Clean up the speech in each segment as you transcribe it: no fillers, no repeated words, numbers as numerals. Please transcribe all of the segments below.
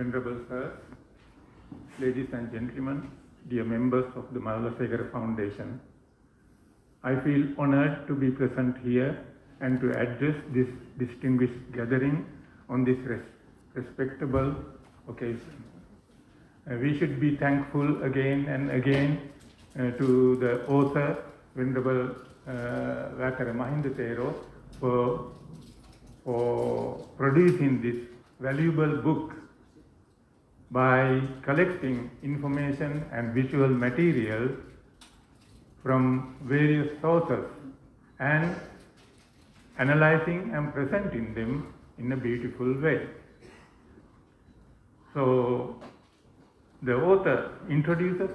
Venerable Sir, ladies and gentlemen, dear members of the Malalasekara Foundation, I feel honored to be present here and to address this distinguished gathering on this respectable occasion. We should be thankful again and again to the author, Venerable Vakara Mahinda for producing this valuable book by collecting information and visual material from various sources and analyzing and presenting them in a beautiful way. So, the author introduces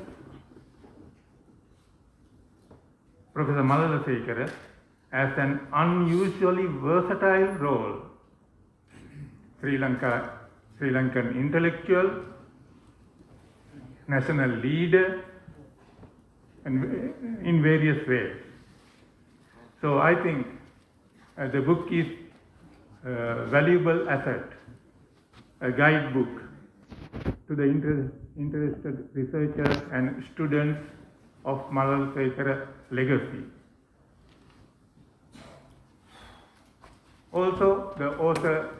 Professor Malalasekara as an unusually versatile role, Sri Lankan intellectual, national leader, and in various ways. So I think the book is a valuable asset, a guidebook to the interested researchers and students of Malalasekara legacy. Also, the author,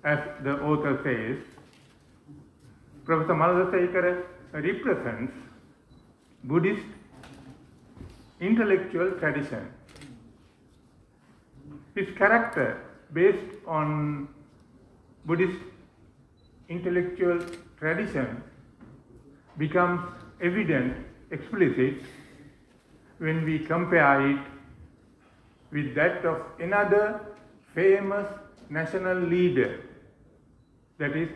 as the author says, Professor Malalasekara represents Buddhist intellectual tradition. His character, based on Buddhist intellectual tradition, becomes evident, explicit, when we compare it with that of another famous national leader, that is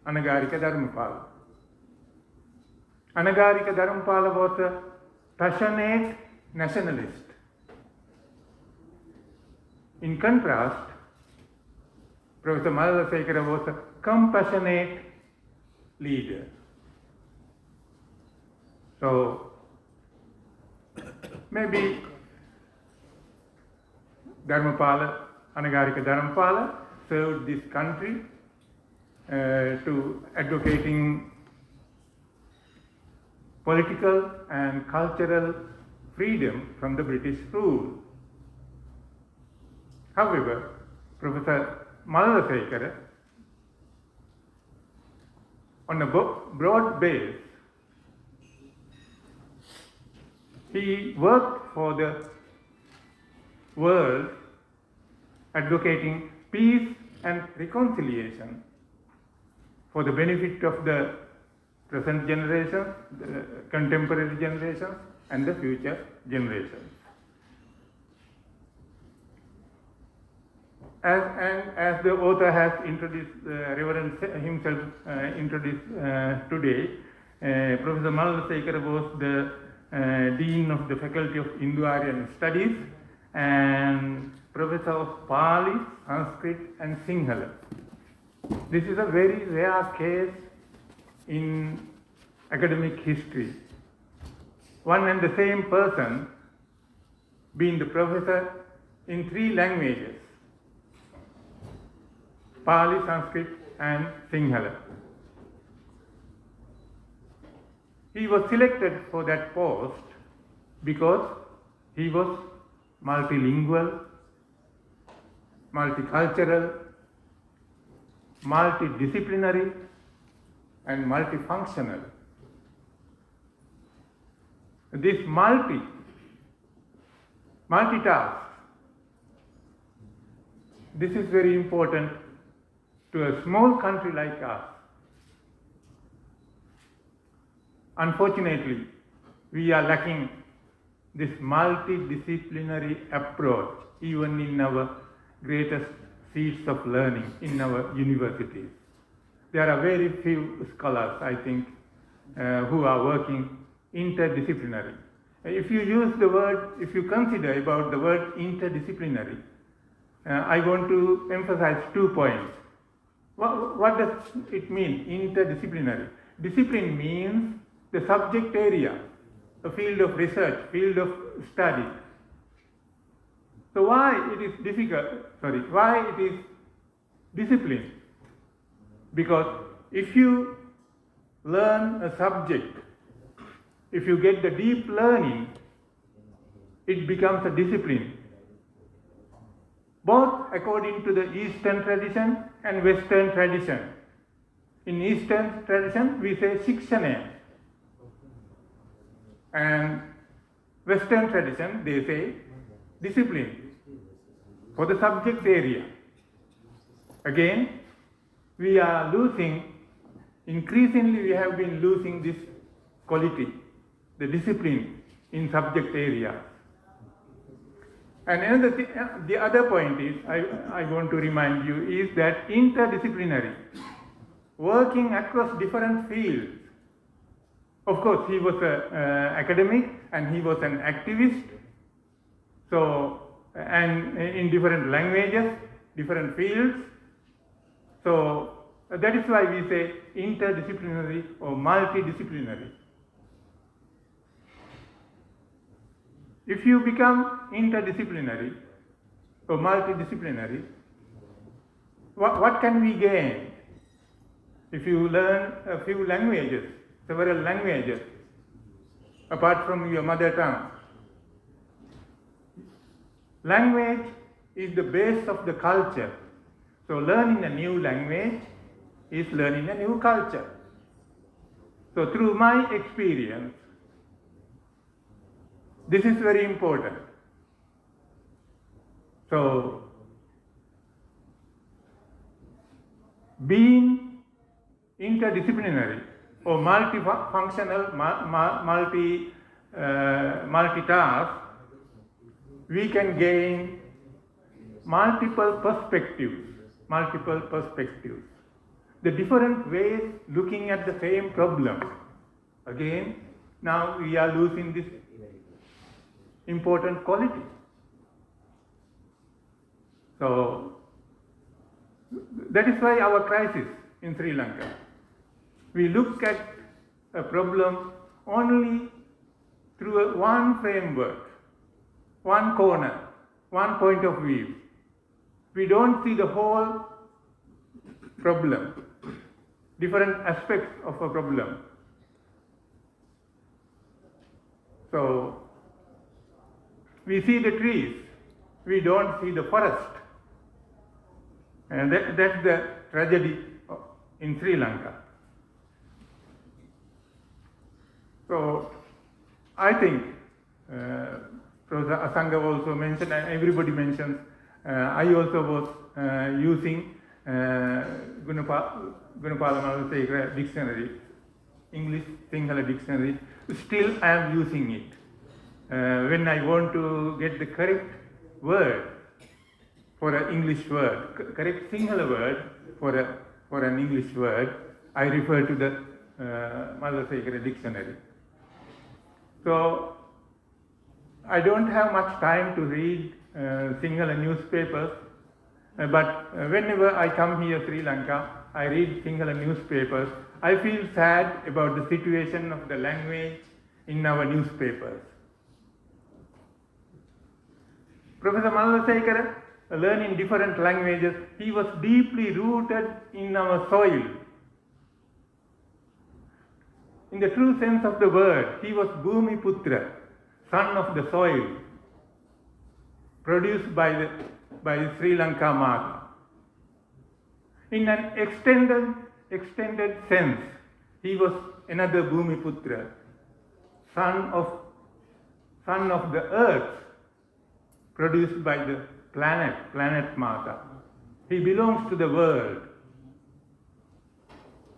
Anagarika Dharmapala. Anagarika Dharmapala was a passionate nationalist. In contrast, Professor Malalasekara was a compassionate leader. So, maybe Anagarika Dharmapala served this country to advocating political and cultural freedom from the British rule. However, Professor Malalasekara, on a broad base, he worked for the world advocating peace and reconciliation for the benefit of the present generations, the contemporary generations, and the future generations. As the author has introduced, Reverend himself introduced today, Professor Malalasekara was the Dean of the Faculty of Indo-Aryan Studies and Professor of Pali, Sanskrit and Sinhala. This is a very rare case in academic history. One and the same person being the professor in 3 languages, Pali, Sanskrit and Sinhala. He was selected for that post because he was multilingual, multicultural, multidisciplinary and multifunctional. This multitask, this is very important to a small country like us. Unfortunately, we are lacking this multidisciplinary approach even in our greatest seats of learning in our universities. There are very few scholars, I think, who are working interdisciplinary. If you consider about the word interdisciplinary, I want to emphasize 2 points. What does it mean, interdisciplinary? Discipline means the subject area, a field of research, field of study. So why it is discipline? Because if you learn a subject, if you get the deep learning, it becomes a discipline, both according to the Eastern tradition and Western tradition. In Eastern tradition, we say Shikshana, and Western tradition, they say discipline for the subject area. Again, we are losing, increasingly we have been losing this quality, the discipline in subject area. And another thing, the other point is, I want to remind you, is that interdisciplinary, working across different fields. Of course, he was an academic and he was an activist, so, and in different languages, different fields. So that is why we say interdisciplinary or multidisciplinary. If you become interdisciplinary or multidisciplinary, what can we gain? If you learn a few languages, several languages, apart from your mother tongue. Language is the base of the culture. So learning a new language is learning a new culture. So through my experience, this is very important. So being interdisciplinary or multifunctional, multitask, we can gain multiple perspectives. The different ways looking at the same problem. Again, now we are losing this important quality. So that is why our crisis in Sri Lanka. We look at a problem only through one framework, one corner, one point of view. We don't see the whole problem, different aspects of a problem. So we see the trees, we don't see the forest. And that's the tragedy in Sri Lanka. So I think Professor Asanga also mentioned, and everybody mentions, I also was using Gunapala Malalasekara dictionary, English Sinhala dictionary. Still I am using it. When I want to get the correct word for an English word, correct Sinhala word for an English word, I refer to the Malalasekara dictionary. So I don't have much time to read Sinhala newspapers, but whenever I come here Sri Lanka, I read Sinhala newspapers. I feel sad about the situation of the language in our newspapers. Professor Malalasekara, learning different languages, he was deeply rooted in our soil. In the true sense of the word, he was Bhumi Putra, son of the soil, produced by the Sri Lanka Mata. In an extended sense, he was another Bhumi Putra, son of the earth, produced by the planet Mata. He belongs to the world.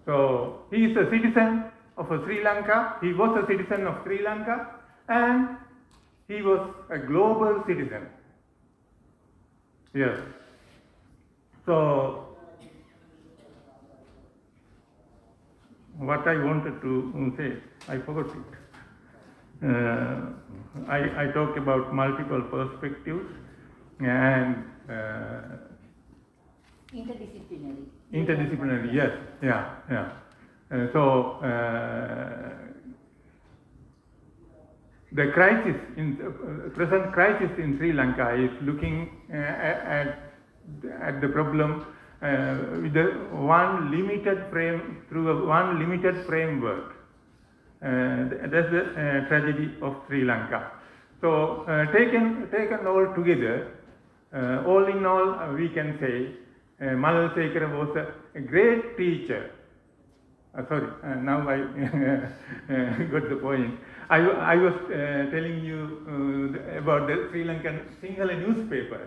So he is a citizen of Sri Lanka, he was a citizen of Sri Lanka, and he was a global citizen. Yes. So what I wanted to say, I forgot it. I talked about multiple perspectives and interdisciplinary, yes, yeah. The present crisis in Sri Lanka is looking at the problem with the one limited framework. That's the tragedy of Sri Lanka. So taken all together, all in all, we can say Malalasekara was a great teacher. Now I got the point. I was telling you about the Sri Lankan Sinhala newspaper.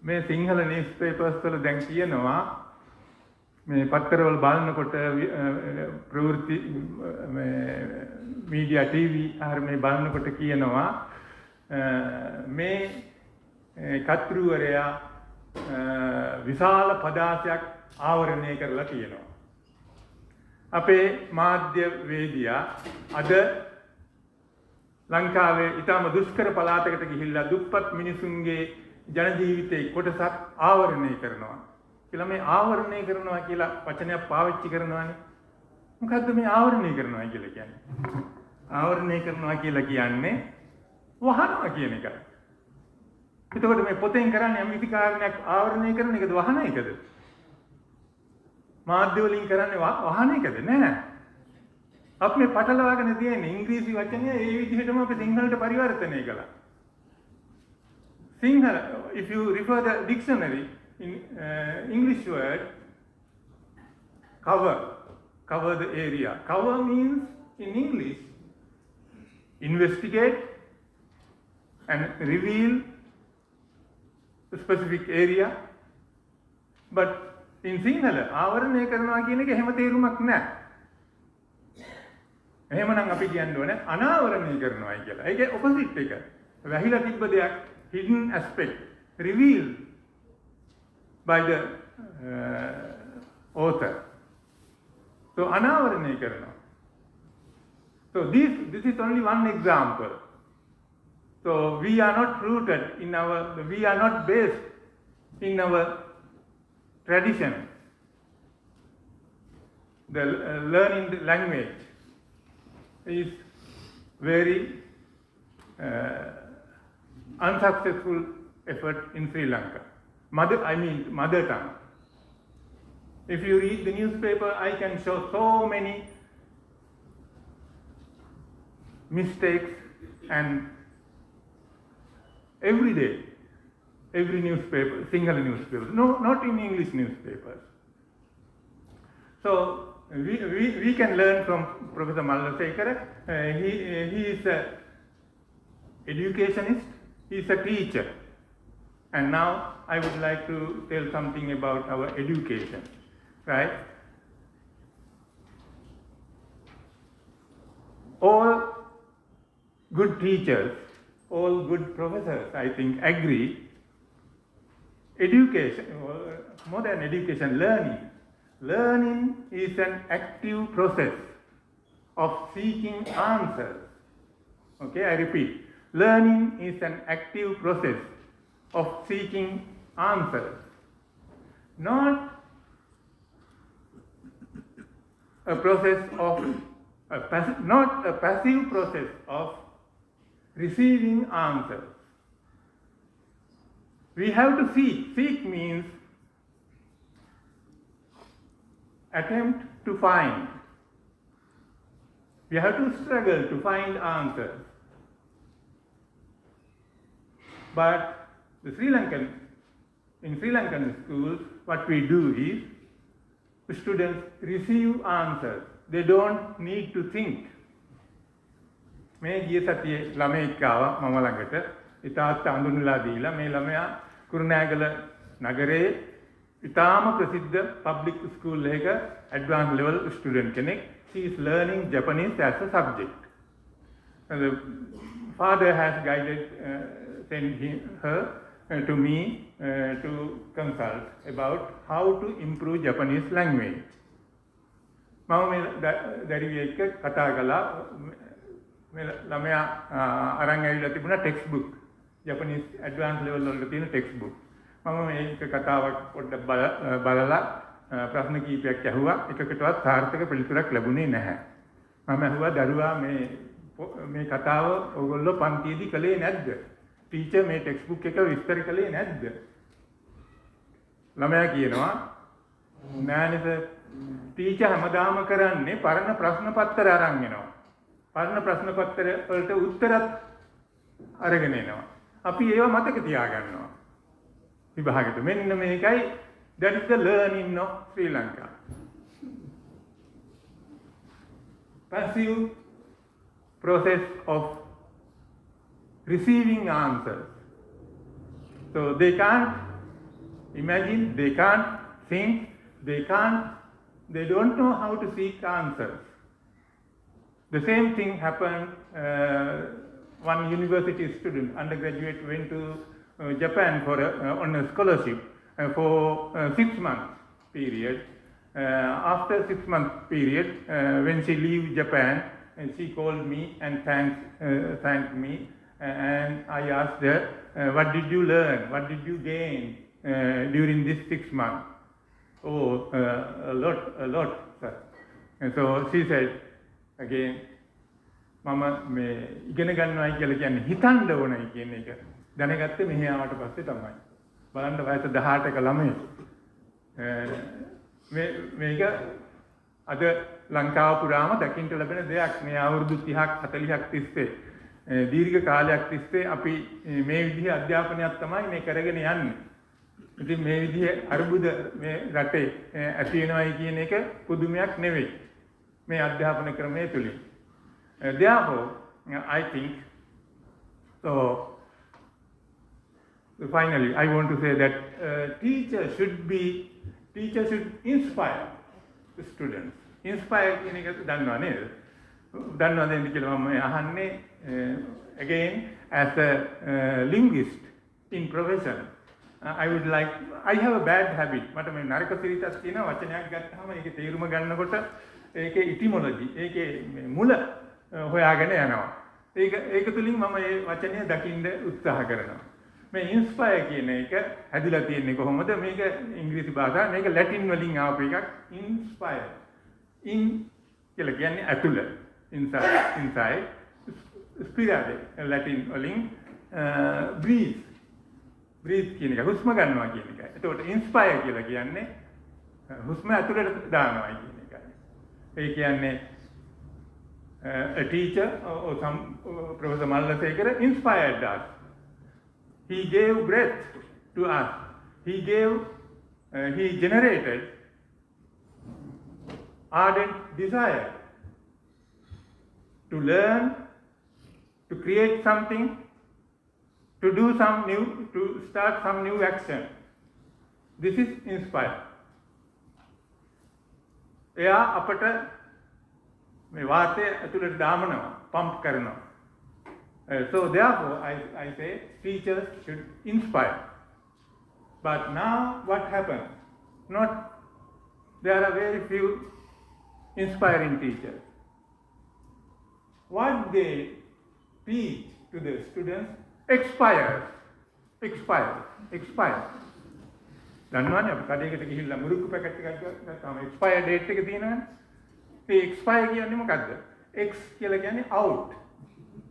මේ සිංහල නිවුස්පේපර්ස් වල දැන් කියනවා මේ පත්තරවල බලනකොට ප්‍රවෘත්ති media TV ආර මේ බලනකොට කියනවා මේ කතෘවරයා විශාල පදාසයක් ආවරණය කරලා තියෙනවා. අපේ මාධ්‍යවේදියා අද ලංකාවේ ඊටම දුෂ්කර පළාතකට ගිහිල්ලා දුප්පත් මිනිසුන්ගේ ජන ජීවිතේ කොටසක් ආවරණය කරනවා. කියලා මේ ආවරණය කරනවා කියලා වචනයක් පාවිච්චි කරනවානේ. මොකද්ද මේ ආවරණය කරනවා කියලා කියන්නේ? ආවරණය කරනවා කියලා කියන්නේ වහනවා කියන එකයි. එතකොට මේ පොතෙන් කරන්නේ යම් කිසි කාරණයක් ආවරණය කරන එකද වහන එකද? මාධ්‍ය වලින් කරන්නේ වහන එකද? නෑ. අපි මේ පටලවාගෙන තියෙන්නේ ඉංග්‍රීසි වචනය ඒ විදිහටම අපි සිංහලට පරිවර්තනය කළා. Sinhala, if you refer the dictionary in English word, cover the area. Cover means in English, investigate and reveal a specific area. But in Sinhala, ආවරණය කරනවා කියන එක එහෙම තේරුමක් නැහැ. එහෙමනම් අපි කියන්න ඕනේ අනාවරණය කරනවායි කියලා. ඒකේ opposite එක. වැහිලා තිබ්බ දෙයක් hidden aspect revealed by the author. So anavarane karana. So this is only one example. So we are not rooted in we are not based in our tradition. The learning the language is very unsuccessful effort in Sri Lanka. Mother tongue. If you read the newspaper, I can show so many mistakes, and every day, every newspaper, single newspaper, no, not in English newspapers. So we can learn from Professor Malalasekara. He is an educationist. He is a teacher. And now I would like to tell something about our education, right? All good teachers, all good professors, I think, agree, education, more than education, learning is an active process of seeking answers. Okay, I repeat. Learning is an active process of seeking answers, not a passive process of receiving answers. We have to seek. Seek means attempt to find. We have to struggle to find answers. But in Sri Lankan schools, what we do is the students receive answers. They don't need to think. මේ ගිය සතියේ ළමයෙක් ආවා මම ළඟට. ඉතාලත් අඳුනලා දීලා මේ ළමයා කුරුණෑගල නගරයේ ඉතාම ප්‍රසිද්ධ public school එකක advanced level student කෙනෙක්. She is learning Japanese as a subject. And the father has guided sent her to me to consult about how to improve Japanese language. මම මේ දරුවෙක් එක්ක කතා කළා. මේ ළමයා අරන් ඇවිල්ලා තිබුණා text book. Japanese advanced level වල තියෙන ටෙක්ස්ට් බුක්. මම මේක කතාවක් පොඩ්ඩක් බලලා ප්‍රශ්න කීපයක් ඇහුවා. එකකටවත් සාර්ථක පිළිතුරක් ලැබුණේ නැහැ. මම ඇහුවා දරුවා මේ කතාව ඔයගොල්ලෝ පන්තියේදී කළේ නැද්ද? ටීචර් මේ ටෙක්ස්ට් බුක් එක විස්තර කළේ නැද්ද? ළමයා කියනවා නෑනේ සර් ටීචර් හැමදාම කරන්නේ පරණ ප්‍රශ්න පත්‍ර අරන් එනවා. පරණ ප්‍රශ්න පත්‍ර වලට උත්තරත් අරගෙන එනවා. අපි ඒවා මතක තියාගන්නවා. විභාගෙට මෙන්න මේකයි that is the learning of Sri Lanka. Passive process of receiving answers. So they can't imagine, they can't think, they don't know how to seek answers. The same thing happened, one university student, undergraduate, went to Japan on a scholarship for 6 months period. After 6 month period, when she leave Japan, she called me and thanked me, and I asked her, what did you learn? What did you gain during this 6 months? Oh, a lot, sir. And so she said, again, මම මේ ඉගෙන ගන්නවයි කියලා කියන්නේ හිතන්න ඕනයි කියන එක දැනගත්තේ මෙහි ආවට පස්සේ තමයි. බලන්න වයස 18ක ළමයි. මේක අද ලංකාව පුරාම දකින්න ලැබෙන දෙයක්. මේ අවුරුදු 30ක් 40ක් තිස්සේ දීර්ඝ කාලයක් තිස්සේ අපි මේ විදිහේ අධ්‍යාපනයක් තමයි මේ කරගෙන යන්නේ. ඉතින් මේ විදිහේ අරුබුද මේ රටේ ඇති වෙනවයි කියන එක පුදුමයක් නෙවෙයි. මේ අධ්‍යාපන ක්‍රමයේ තුලින්. Therefore, I think, so finally, I want to say that teacher should inspire the students. Inspire කියන එක දන්නවා නේද? දන්නවද කියලා මම අහන්නේ again as a linguist in profession. I have a bad habit. මට මේ නරක සිරිතක් තියෙන වචනයක් ගත්තාම ඒකේ තේරුම ගන්නකොට ඒකේ etymology, ඒකේ මුල හොයාගෙන යනවා. ඒක තුලින් මම මේ වචනය දකින්න උත්සාහ කරනවා. මේ inspire කියන එක හැදිලා තියෙන්නේ කොහොමද? මේක ඉංග්‍රීසි භාෂාව, මේක ලැටින් වලින් ආපු එකක්. inspire. in කියලා කියන්නේ ඇතුළ. inside. spirare ලැටින් වලින් breathe කියන එක හුස්ම ගන්නවා කියන එකයි. එතකොට inspire කියලා කියන්නේ හුස්ම ඇතුළට දානවා කියන එකයි. ඒ කියන්නේ a teacher or some Professor Malalasekara inspired us. He gave breath to us. He generated ardent desire to learn, to create something, to do to start some new action. This is inspire. එයා අපට මේ වාතය ඇතුළට දාමනවා, pump කරනවා. So therefore, I say teachers should inspire. But now what happens? There are very few inspiring teachers. What they teach to the students expires. දන්නවනේ අපි කඩේකට ගිහිල්ලා murukku packet එකක් ගත්තාම expire date එක තියෙනවනේ. ඒ expire කියන්නේ මොකද්ද? X කියලා කියන්නේ out.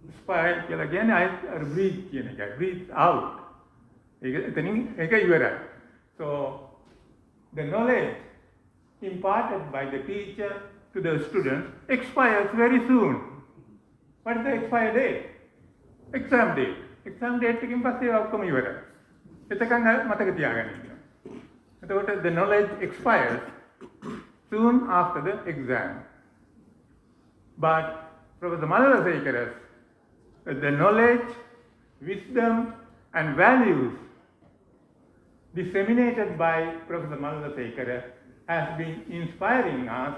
Expire කියලා කියන්නේ breathe කියන එකයි. Breathe out. ඒක ඉවරයි. So the knowledge imparted by the teacher to the students expires very soon. What is the expire date? Exam date. Exam date එකකින් පස්සේ ඔක්කොම ඉවරයි. එතකන් මතක තියාගන්න. එතකොට the knowledge expires soon after the exam. But Professor Malalasekara, the knowledge, wisdom and values disseminated by Professor Malalasekara has been inspiring us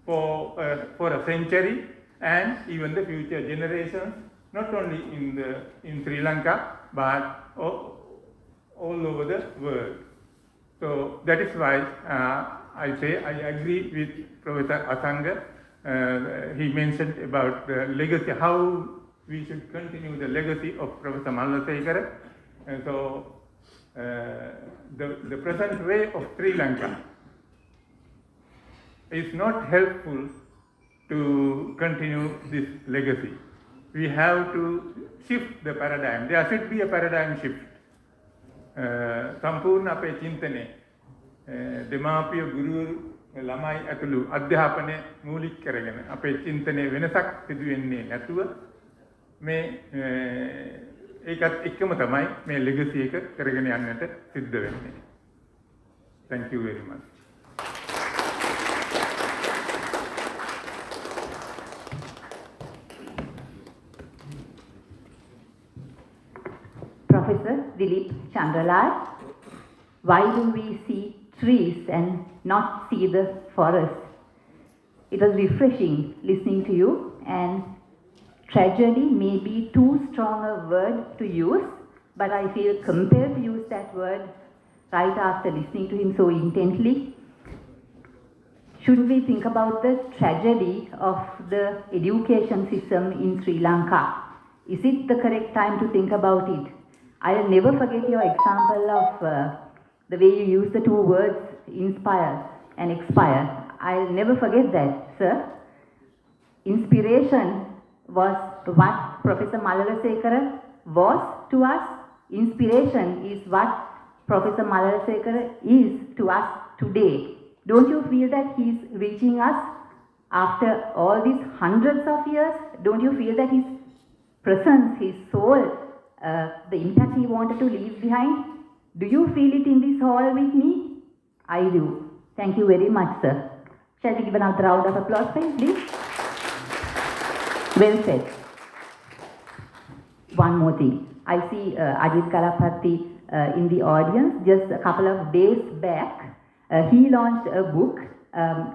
for a century and even the future generations, not only in Sri Lanka but all over the world. So that is why I say I agree with Professor Asanga. He mentioned about the legacy, how we should continue the legacy of Professor Malalasekara. And so the present way of Sri Lanka is not helpful to continue this legacy. We have to shift the paradigm. There should be a paradigm shift. සම්පූර්ණ අපේ චින්තනය දෙමාපිය ගුරු ළමයි ඇතුළු අධ්‍යාපනය මූලික කරගෙන අපේ චින්තනයේ වෙනසක් සිදු වෙන්නේ නැතුව මේ ඒකත් එක්කම තමයි මේ ලෙගසි එක කරගෙන යන්නට සිද්ධ වෙන්නේ. Thank you very much. Professor Dilip Chandralal, why do we see trees and not see the forest? It was refreshing listening to you, and tragedy may be too strong a word to use, but I feel compelled to use that word right after listening to him so intently. Should we think about the tragedy of the education system in Sri Lanka? Is it the correct time to think about it? I'll never forget your example of the way you use the two words inspire and expire. I'll never forget that, sir. Inspiration was what Professor Malalasekara was to us. Inspiration is what Professor Malalasekara is to us today. Don't you feel that he's reaching us after all these hundreds of years? Don't you feel that his presence, his soul, the impact he wanted to leave behind? Do you feel it in this hall with me? I do. Thank you very much, sir. Shall we give another round of applause for him, please? Well said. One more thing. I see Ajit Kalapatti in the audience. Just a couple of days back, he launched a book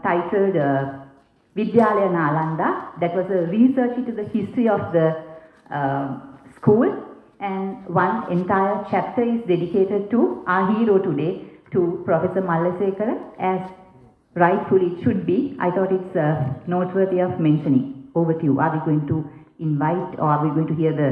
titled Vidyalaya Nalanda. That was a research into the history of the school. And one entire chapter is dedicated to our hero today, to Professor Malalasekara, as rightfully it should be. I thought it's noteworthy of mentioning. Over to you. Are we going to invite, or are we going to hear the